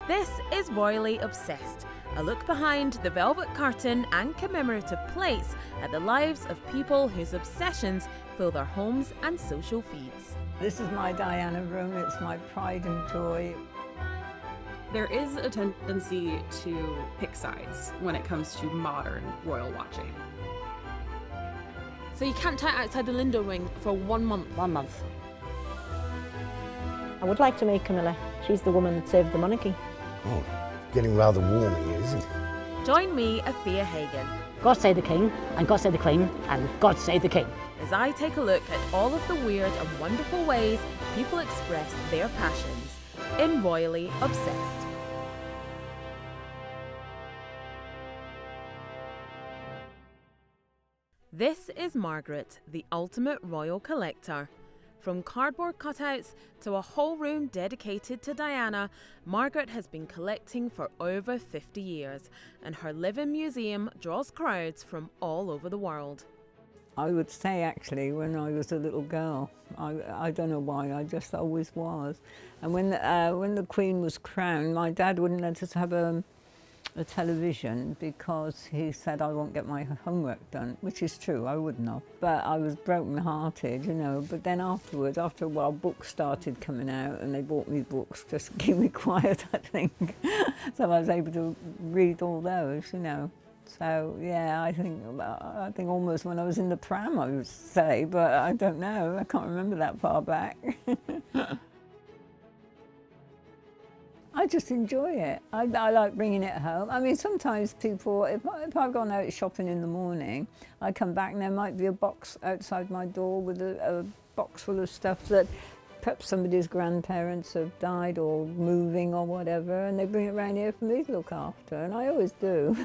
This is Royally Obsessed, a look behind the velvet curtain and commemorative plates at the lives of people whose obsessions fill their homes and social feeds. This is my Diana room, it's my pride and joy. There is a tendency to pick sides when it comes to modern royal watching. So you camped out outside the Lindo wing for 1 month? 1 month. I would like to meet Camilla. She's the woman that saved the monarchy. Oh, getting rather warm in here, isn't it? Join me, Afia Hagan, God save the King, and God save the Queen, and God save the King. as I take a look at all of the weird and wonderful ways people express their passions in Royally Obsessed. This is Margaret, the ultimate royal collector. From cardboard cutouts to a whole room dedicated to Diana, Margaret has been collecting for over 50 years, and her living museum draws crowds from all over the world. I would say actually when I was a little girl, I don't know why, I just always was. And when the Queen was crowned, my dad wouldn't let us have a television because he said I won't get my homework done, which is true, I wouldn't have. But I was broken-hearted, you know. But then afterwards, after a while, books started coming out and they bought me books just to keep me quiet, I think. So I was able to read all those, you know. So yeah, I think almost when I was in the pram, I would say, but I don't know, I can't remember that far back. I just enjoy it. I like bringing it home. I mean, sometimes people, if I've gone out shopping in the morning, I come back and there might be a box outside my door with a box full of stuff that perhaps somebody's grandparents have died or moving or whatever, and they bring it around here for me to look after, and I always do.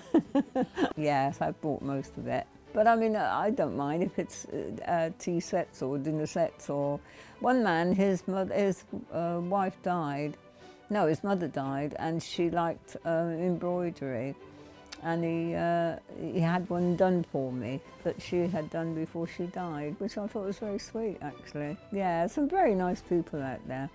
Yes, I've bought most of it. But I mean, I don't mind if it's tea sets or dinner sets or... One man, his wife died. No, his mother died, and she liked embroidery, and he had one done for me that she had done before she died, which I thought was very sweet, actually. Yeah, some very nice people out there.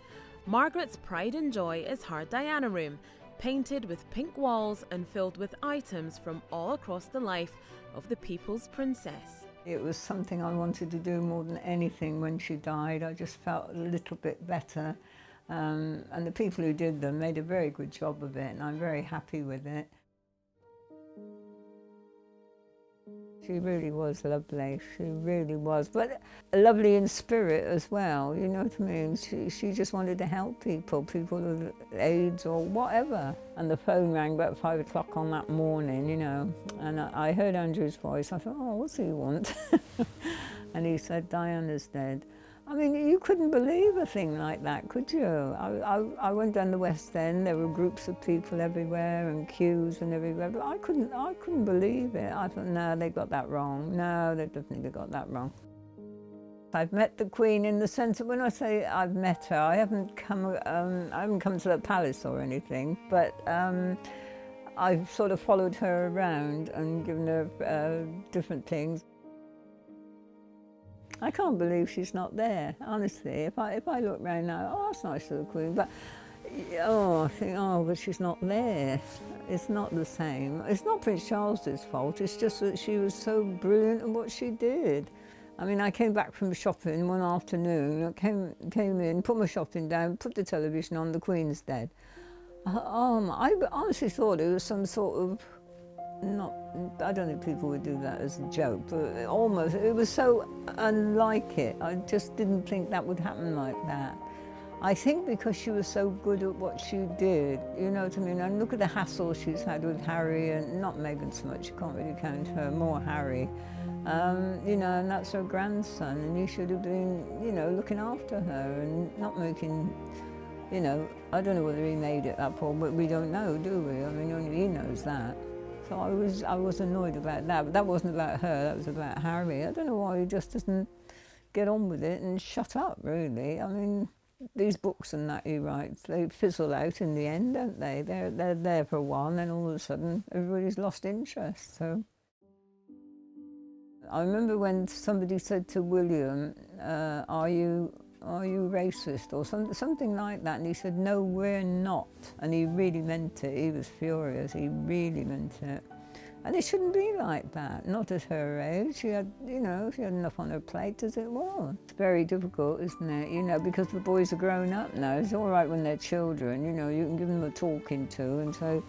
Margaret's pride and joy is her Diana room, painted with pink walls and filled with items from all across the life of the people's princess. It was something I wanted to do more than anything when she died. I just felt a little bit better. And the people who did them made a very good job of it, and I'm very happy with it. She really was lovely, she really was, but lovely in spirit as well, you know what I mean? She just wanted to help people with AIDS or whatever. And the phone rang about 5 o'clock on that morning, you know, and I heard Andrew's voice. I thought, oh, what's he want? And he said, Diana's dead. I mean, you couldn't believe a thing like that, could you? I went down the West End, there were groups of people everywhere and queues and everywhere, but I couldn't believe it. I thought, no, they got that wrong. No, they definitely got that wrong. I've met the Queen in the sense that when I say I've met her, I haven't come to the palace or anything, but I've sort of followed her around and given her different things. I can't believe she's not there, honestly. If I look around now, oh, that's nice of the Queen, but oh, I think, oh, but she's not there. It's not the same. It's not Prince Charles's fault, it's just that she was so brilliant at what she did. I mean, I came back from shopping one afternoon, I came in, put my shopping down, put the television on, the Queen's dead. I honestly thought it was some sort of, I don't think people would do that as a joke, but almost, it was so unlike it. I just didn't think that would happen like that. I think because she was so good at what she did, you know what I mean? And look at the hassle she's had with Harry, and not Meghan so much, you can't really count her, more Harry. You know, and that's her grandson, and he should have been, you know, looking after her and not making, you know, I don't know whether he made it up or, but we don't know, do we? I mean, only he knows that. So I was annoyed about that, but that wasn't about her, that was about Harry. I don't know why he just doesn't get on with it and shut up, really. I mean, these books and that he writes, they fizzle out in the end, don't they? They're there for a while, and then all of a sudden everybody's lost interest, so. I remember when somebody said to William, are you "Are you racist?" or something like that. And he said, "No, we're not." And he really meant it. He was furious. He really meant it. And it shouldn't be like that, not at her age. She had, you know, she had enough on her plate as it was. It's very difficult, isn't it? You know, because the boys are grown up now. It's all right when they're children, you know, you can give them a talking to and say,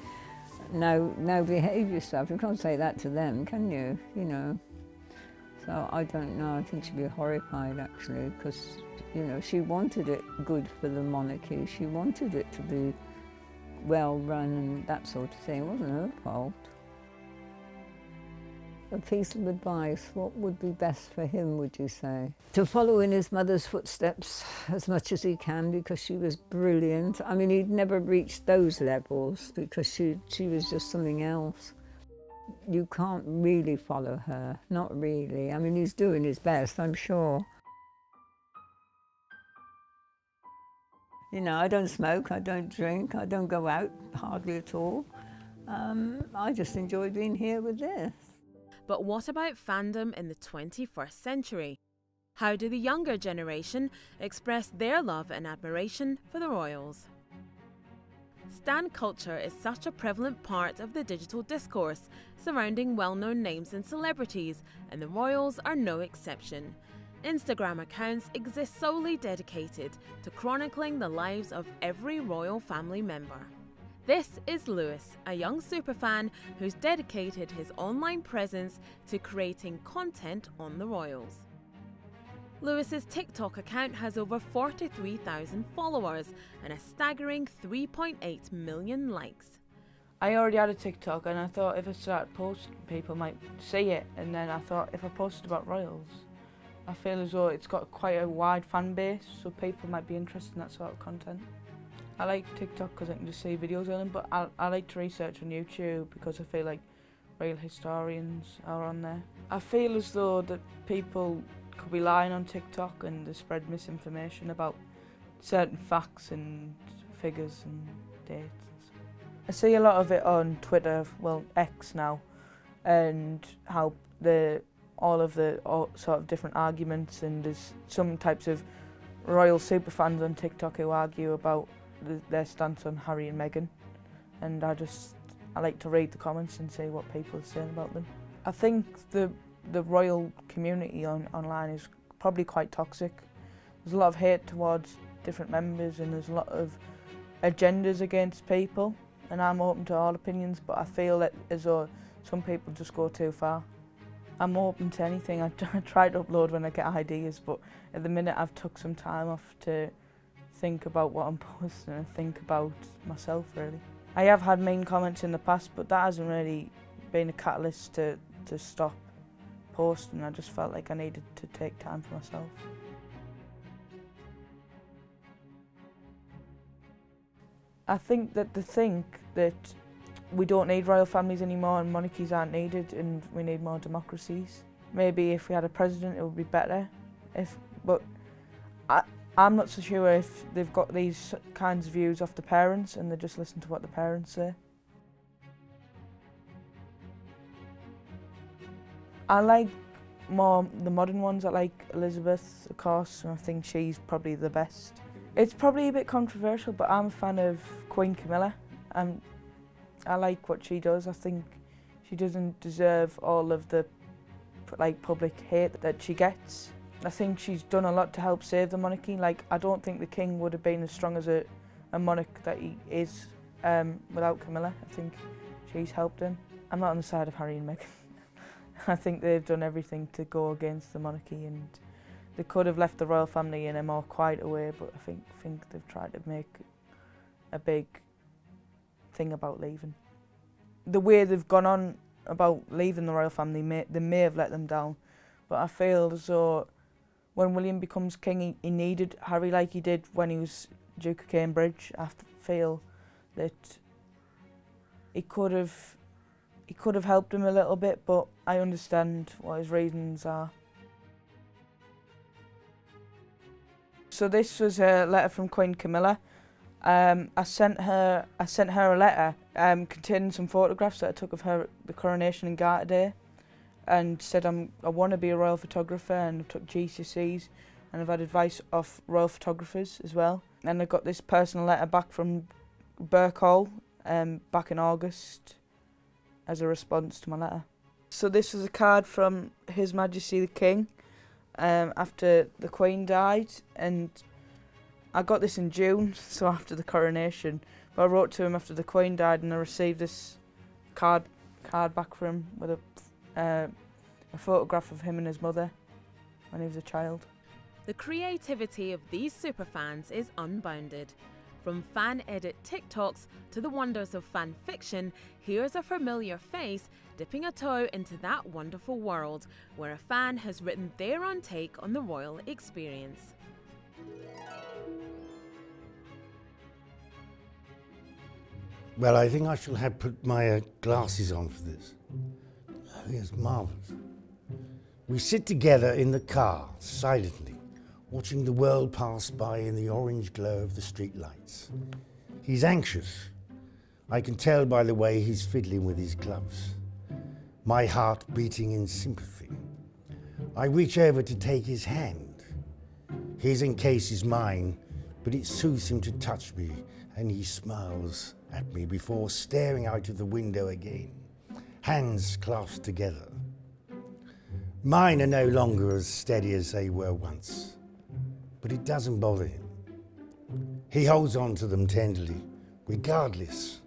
now behave yourself. You can't say that to them, can you? You know. So I don't know, I think she'd be horrified actually, because, you know, she wanted it good for the monarchy. She wanted it to be well run and that sort of thing. It wasn't her fault. A piece of advice, what would be best for him, would you say? To follow in his mother's footsteps as much as he can, because she was brilliant. I mean, he'd never reached those levels because she was just something else. You can't really follow her, not really. I mean, he's doing his best, I'm sure. You know, I don't smoke, I don't drink, I don't go out hardly at all. I just enjoy being here with this. But what about fandom in the 21st century? How do the younger generation express their love and admiration for the royals? Stan culture is such a prevalent part of the digital discourse surrounding well-known names and celebrities, and the royals are no exception. Instagram accounts exist solely dedicated to chronicling the lives of every royal family member. This is Lewis, a young superfan who's dedicated his online presence to creating content on the royals. Lewis's TikTok account has over 43,000 followers and a staggering 3.8 million likes. I already had a TikTok and I thought if I started posting, people might see it, and then I thought if I posted about royals, I feel as though it's got quite a wide fan base, so people might be interested in that sort of content. I like TikTok because I can just see videos of them, but I like to research on YouTube because I feel like real historians are on there. I feel as though that people could be lying on TikTok and they spread misinformation about certain facts and figures and dates. I see a lot of it on Twitter, well X now, and how all sort of different arguments, and there's some types of royal superfans on TikTok who argue about their stance on Harry and Meghan, and I like to read the comments and see what people are saying about them. I think the royal community online is probably quite toxic. There's a lot of hate towards different members and there's a lot of agendas against people, and I'm open to all opinions, but I feel that as though some people just go too far. I'm open to anything. I try to upload when I get ideas, but at the minute I've took some time off to think about what I'm posting and think about myself really. I have had mean comments in the past, but that hasn't really been a catalyst to stop posting. I just felt like I needed to take time for myself. I think that they think that we don't need royal families anymore and monarchies aren't needed and we need more democracies. Maybe if we had a president it would be better, but I'm not so sure if they've got these kinds of views off the parents and they just listen to what the parents say. I like more the modern ones. I like Elizabeth, of course, and I think she's probably the best. It's probably a bit controversial, but I'm a fan of Queen Camilla. I like what she does. I think she doesn't deserve all of the public hate that she gets. I think she's done a lot to help save the monarchy. I don't think the king would have been as strong as a monarch that he is without Camilla. I think she's helped him. I'm not on the side of Harry and Meghan. I think they've done everything to go against the monarchy, and they could have left the royal family in a more quieter way, but I think they've tried to make a big thing about leaving. The way they've gone on about leaving the royal family, they may have let them down, but I feel as though when William becomes king, he needed Harry like he did when he was Duke of Cambridge. I feel that he could have helped him a little bit, but I understand what his reasons are. So this was a letter from Queen Camilla. I sent her a letter containing some photographs that I took of her at the coronation and Garter Day, and said I want to be a royal photographer, and I took GCSEs, and I've had advice off royal photographers as well. And I got this personal letter back from Burkhall back in August as a response to my letter. So this was a card from His Majesty the King after the Queen died, and I got this in June, so after the coronation. But I wrote to him after the Queen died, and I received this card back from him with a photograph of him and his mother when he was a child. The creativity of these superfans is unbounded. From fan-edit TikToks to the wonders of fan fiction, here's a familiar face dipping a toe into that wonderful world where a fan has written their own take on the royal experience. Well, I think I shall have put my glasses on for this. I think it's marvellous. We sit together in the car, silently, watching the world pass by in the orange glow of the street lights. He's anxious. I can tell by the way he's fiddling with his gloves. My heart beating in sympathy. I reach over to take his hand. His encase is mine, but it soothes him to touch me, and he smiles at me before staring out of the window again, hands clasped together. Mine are no longer as steady as they were once, but it doesn't bother him. He holds on to them tenderly, regardless,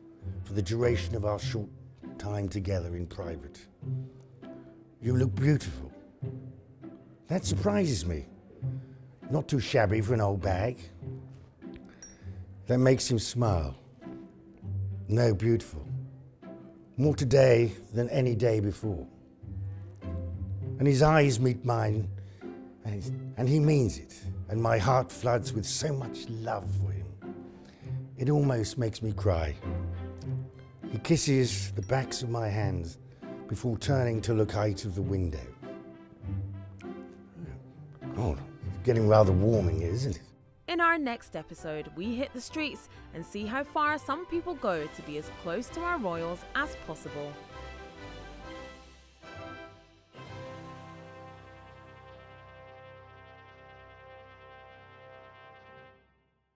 for the duration of our short time together in private. You look beautiful. That surprises me. Not too shabby for an old bag. That makes him smile. No, beautiful. More today than any day before. And his eyes meet mine, and he means it, and my heart floods with so much love for him. It almost makes me cry. He kisses the backs of my hands before turning to look out of the window. Oh, it's getting rather warm in here, isn't it? In our next episode, we hit the streets and see how far some people go to be as close to our royals as possible.